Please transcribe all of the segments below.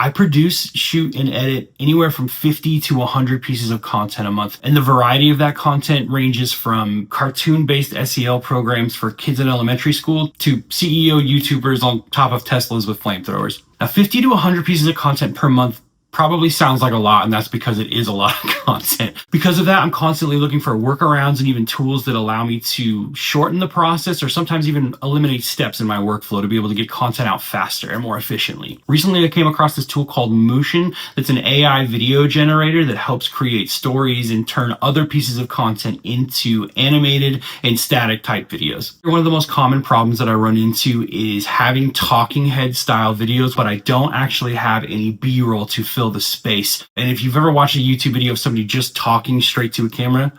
I produce, shoot, and edit anywhere from 50 to 100 pieces of content a month. And the variety of that content ranges from cartoon-based SEL programs for kids in elementary school to CEO YouTubers on top of Teslas with flamethrowers. Now, 50 to 100 pieces of content per month probably sounds like a lot, and that's because it is a lot of content. Because of that, I'm constantly looking for workarounds and even tools that allow me to shorten the process or sometimes even eliminate steps in my workflow to be able to get content out faster and more efficiently. Recently, I came across this tool called Mootion that's an AI video generator that helps create stories and turn other pieces of content into animated and static type videos. One of the most common problems that I run into is having talking head style videos, but I don't actually have any B-roll to fill the space. And if you've ever watched a YouTube video of somebody just talking straight to a camera,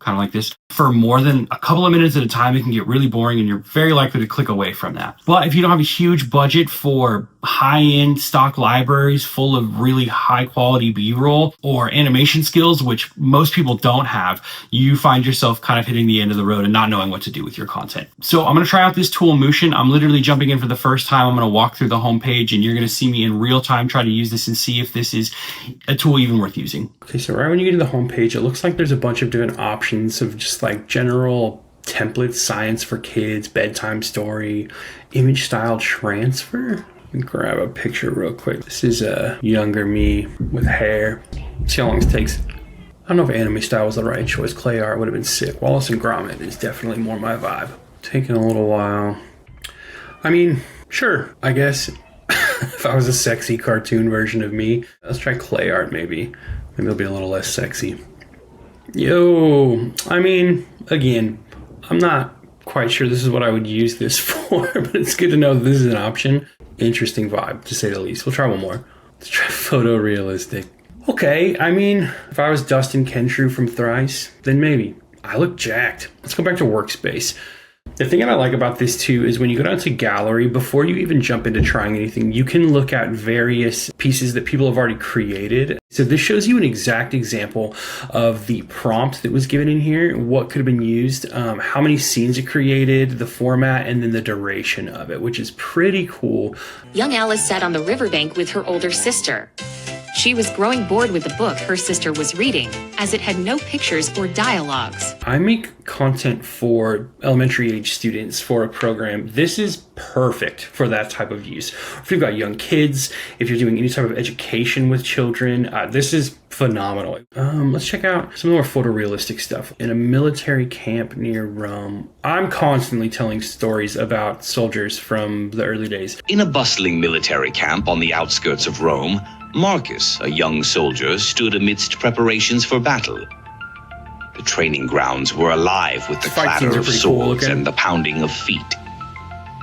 kind of like this, for more than a couple of minutes at a time, it can get really boring and you're very likely to click away from that. But if you don't have a huge budget for high-end stock libraries full of really high-quality B-roll or animation skills, which most people don't have, you find yourself kind of hitting the end of the road and not knowing what to do with your content. So I'm going to try out this tool, Mootion. I'm literally jumping in for the first time. I'm going to walk through the homepage and you're going to see me in real time try to use this and see if this is a tool even worth using. Okay, so right when you get to the homepage, it looks like there's a bunch of different options of just like general templates, science for kids, bedtime story, image style transfer. Let me grab a picture real quick. This is a younger me with hair. See how long it takes. I don't know if anime style was the right choice. Clay art would have been sick. Wallace and Gromit is definitely more my vibe. Taking a little while. I mean, sure, I guess if I was a sexy cartoon version of me, let's try clay art maybe. Maybe it'll be a little less sexy. Yo, I mean, again, I'm not quite sure this is what I would use this for, but it's good to know that this is an option. Interesting vibe, to say the least. We'll try one more. Let's try photorealistic. Okay, I mean, if I was Dustin Kentrew from Thrice, then maybe. I look jacked. Let's go back to workspace. The thing that I like about this too is when you go down to gallery, before you even jump into trying anything, you can look at various pieces that people have already created. So this shows you an exact example of the prompt that was given in here, what could have been used, how many scenes it created, the format, and then the duration of it, which is pretty cool. Young Alice sat on the riverbank with her older sister. She was growing bored with the book her sister was reading, as it had no pictures or dialogues. I make content for elementary age students for a program. This is perfect for that type of use. If you've got young kids, if you're doing any type of education with children, this is phenomenal. Let's check out some more photorealistic stuff. In a military camp near Rome, I'm constantly telling stories about soldiers from the early days. In a bustling military camp on the outskirts of Rome, Marcus, a young soldier, stood amidst preparations for battle. The training grounds were alive with the clatter of swords and the pounding of feet.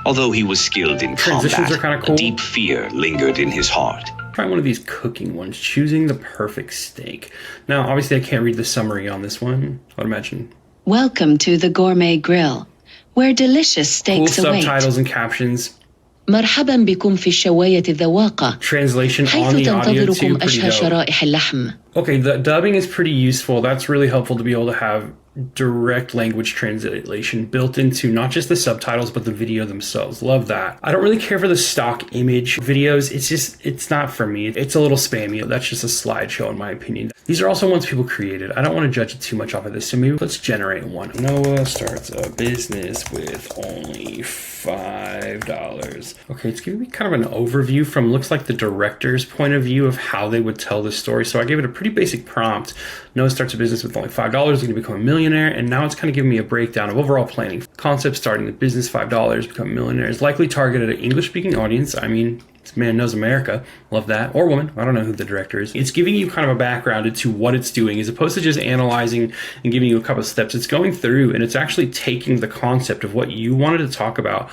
Although he was skilled in combat, a deep fear lingered in his heart. Try one of these cooking ones, choosing the perfect steak. Now, obviously, I can't read the summary on this one, I would imagine. Welcome to the Gourmet Grill, where delicious steaks await. Cool subtitles and captions. مرحبا بكم في الشواية الذواقة. Translation on حيث the audio too, تنتظركم pretty أشهى dope. شرائح اللحم. Okay, the dubbing is pretty useful. That's really helpful to be able to have direct language translation built into not just the subtitles, but the video themselves. Love that. I don't really care for the stock image videos. It's not for me. It's a little spammy. That's just a slideshow in my opinion. These are also ones people created. I don't want to judge it too much off of this, so maybe let's generate one. Noah starts a business with only $5. Okay, it's giving me kind of an overview from, looks like the director's point of view of how they would tell this story. So I gave it a pretty basic prompt. Noah starts a business with only $5, going to become a millionaire, and now it's kind of giving me a breakdown of overall planning. Concept: starting the business, $5, become a millionaire, is likely targeted at an English-speaking audience. I mean, this man knows America. Love that. Or woman. I don't know who the director is. It's giving you kind of a background into what it's doing, as opposed to just analyzing and giving you a couple of steps. It's going through and it's actually taking the concept of what you wanted to talk about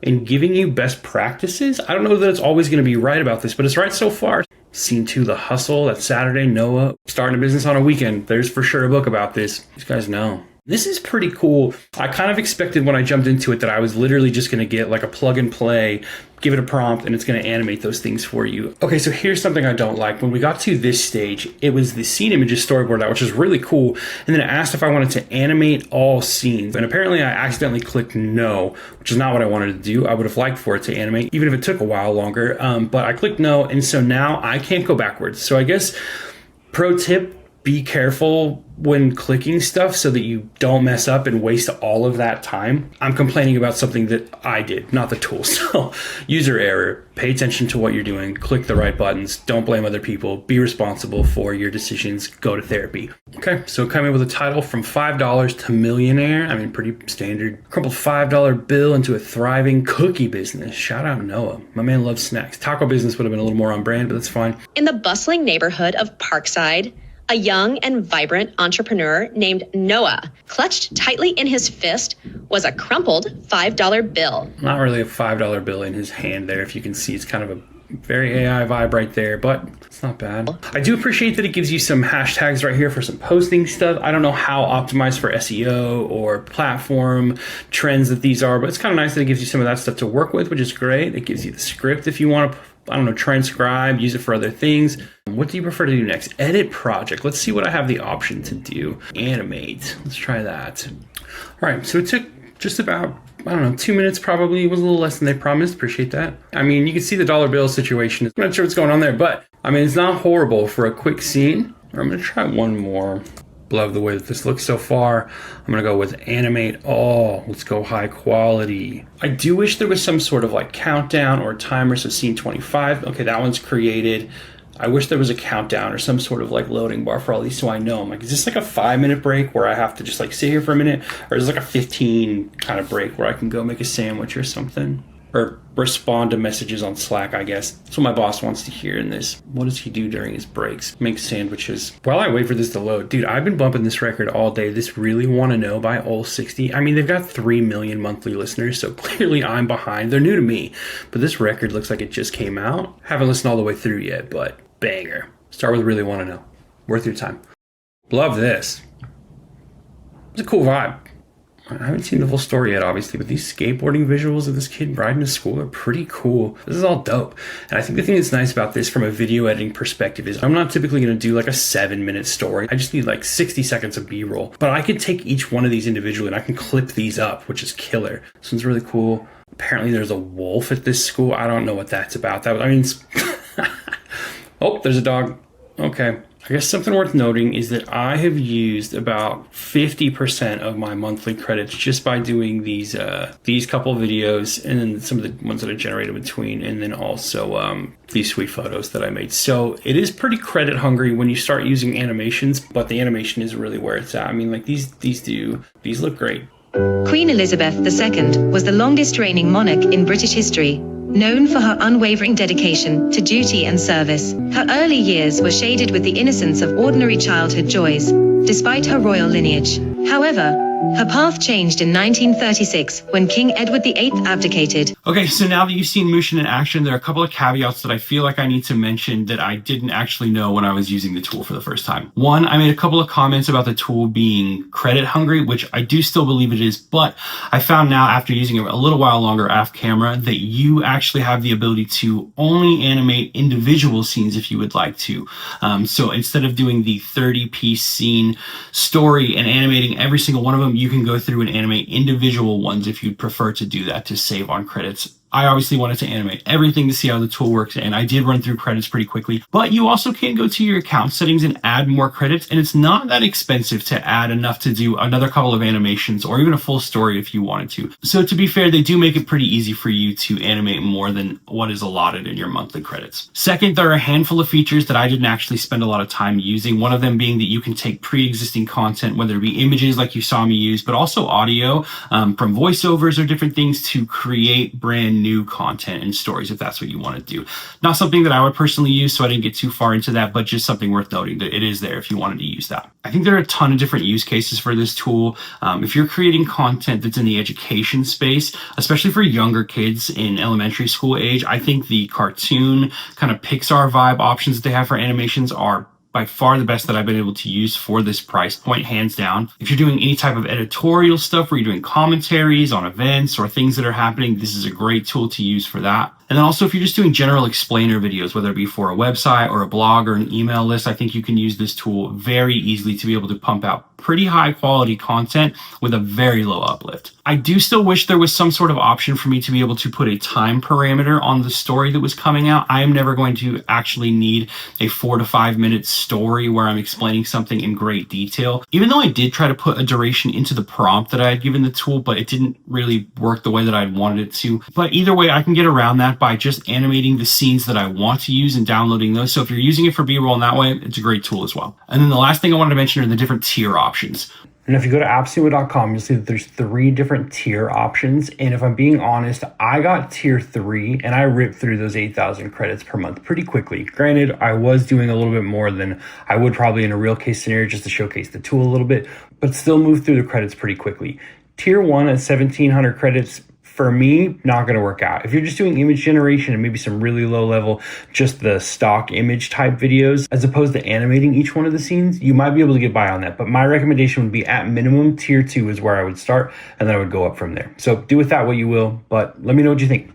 and giving you best practices. I don't know that it's always going to be right about this, but it's right so far. Scene 2, The Hustle. That's Saturday. Noah starting a business on a weekend. There's for sure a book about this. These guys know. This is pretty cool. I kind of expected when I jumped into it that I was literally just going to get like a plug and play, give it a prompt, and it's going to animate those things for you. Okay, so here's something I don't like. When we got to this stage, it was the scene images storyboard out, which is really cool. And then it asked if I wanted to animate all scenes. And apparently I accidentally clicked no, which is not what I wanted to do. I would have liked for it to animate, even if it took a while longer. But I clicked no, and so now I can't go backwards. So I guess pro tip, be careful when clicking stuff so that you don't mess up and waste all of that time. I'm complaining about something that I did, not the tool. So user error, pay attention to what you're doing, click the right buttons, don't blame other people, be responsible for your decisions, go to therapy. Okay, so coming with a title from $5 to millionaire. I mean, pretty standard. Crumpled $5 bill into a thriving cookie business. Shout out Noah. My man loves snacks. Taco business would have been a little more on brand, but that's fine. In the bustling neighborhood of Parkside, a young and vibrant entrepreneur named Noah, clutched tightly in his fist, was a crumpled $5 bill. Not really a $5 bill in his hand there. If you can see, it's kind of a very AI vibe right there, but it's not bad. I do appreciate that it gives you some hashtags right here for some posting stuff. I don't know how optimized for SEO or platform trends that these are, but it's kind of nice that it gives you some of that stuff to work with, which is great. It gives you the script if you want to, I don't know, transcribe, use it for other things. What do you prefer to do next? Edit project. Let's see what I have the option to do. Animate. Let's try that. All right, so it took just about, I don't know, 2 minutes probably. It was a little less than they promised. Appreciate that. I mean, you can see the dollar bill situation. I'm not sure what's going on there, but I mean, it's not horrible for a quick scene. I'm going to try one more. Love the way that this looks so far. I'm gonna go with animate all. Let's go high quality. I do wish there was some sort of like countdown or timer. So scene 25, okay, that one's created. I wish there was a countdown or some sort of like loading bar for all these so I know. I'm like, is this like a 5-minute break where I have to just like sit here for a minute? Or is it like a 15 kind of break where I can go make a sandwich or something? Or respond to messages on Slack, I guess. That's what my boss wants to hear in this. What does he do during his breaks? Make sandwiches. While I wait for this to load, dude, I've been bumping this record all day. This Really Want to Know by Ol60. I mean, they've got 3 million monthly listeners, so clearly I'm behind. They're new to me, but this record looks like it just came out. Haven't listened all the way through yet, but banger. Start with Really Want to Know. Worth your time. Love this. It's a cool vibe. I haven't seen the full story yet, obviously, but these skateboarding visuals of this kid riding to school are pretty cool. This is all dope. And I think the thing that's nice about this from a video editing perspective is I'm not typically going to do like a 7-minute story. I just need like 60 seconds of B-roll. But I could take each one of these individually and I can clip these up, which is killer. This one's really cool. Apparently there's a wolf at this school. I don't know what that's about. Oh, there's a dog. Okay. I guess something worth noting is that I have used about 50% of my monthly credits just by doing these couple videos and then some of the ones that I generated between, and then also these sweet photos that I made. So it is pretty credit hungry when you start using animations, but the animation is really where it's at. I mean, like these look great. Queen Elizabeth II was the longest reigning monarch in British history, known for her unwavering dedication to duty and service. Her early years were shaded with the innocence of ordinary childhood joys, despite her royal lineage. However, her path changed in 1936 when King Edward VIII abdicated. Okay, so now that you've seen Mootion in action, there are a couple of caveats that I feel like I need to mention that I didn't actually know when I was using the tool for the first time. One, I made a couple of comments about the tool being credit hungry, which I do still believe it is, but I found now after using it a little while longer off camera that you actually have the ability to only animate individual scenes if you would like to. So instead of doing the 30-piece scene story and animating every single one of them, you can go through and animate individual ones if you'd prefer to do that to save on credits. I obviously wanted to animate everything to see how the tool works, and I did run through credits pretty quickly, but you also can go to your account settings and add more credits, and it's not that expensive to add enough to do another couple of animations or even a full story if you wanted to. So to be fair, they do make it pretty easy for you to animate more than what is allotted in your monthly credits. Second, there are a handful of features that I didn't actually spend a lot of time using. One of them being that you can take pre-existing content, whether it be images like you saw me use, but also audio from voiceovers or different things to create brand new content and stories if that's what you want to do. Not something that I would personally use, so I didn't get too far into that, but just something worth noting that it is there if you wanted to use that. I think there are a ton of different use cases for this tool. If you're creating content that's in the education space, especially for younger kids in elementary school age, I think the cartoon kind of Pixar vibe options that they have for animations are by far the best that I've been able to use for this price point, hands down. If you're doing any type of editorial stuff where you're doing commentaries on events or things that are happening, this is a great tool to use for that. And then also if you're just doing general explainer videos, whether it be for a website or a blog or an email list, I think you can use this tool very easily to be able to pump out pretty high quality content with a very low uplift. I do still wish there was some sort of option for me to be able to put a time parameter on the story that was coming out. I am never going to actually need a 4 to 5 minute story where I'm explaining something in great detail. Even though I did try to put a duration into the prompt that I had given the tool, but it didn't really work the way that I'd wanted it to. But either way, I can get around that by just animating the scenes that I want to use and downloading those. So if you're using it for B-roll in that way, it's a great tool as well. And then the last thing I wanted to mention are the different tier options. And if you go to appsumo.com, you'll see that there's 3 different tier options. And if I'm being honest, I got tier 3 and I ripped through those 8,000 credits per month pretty quickly. Granted, I was doing a little bit more than I would probably in a real case scenario just to showcase the tool a little bit, but still moved through the credits pretty quickly. Tier 1 at 1,700 credits, for me, not going to work out. If you're just doing image generation and maybe some really low level, just the stock image type videos, as opposed to animating each one of the scenes, you might be able to get by on that. But my recommendation would be at minimum, tier 2 is where I would start, and then I would go up from there. So do with that what you will, but let me know what you think.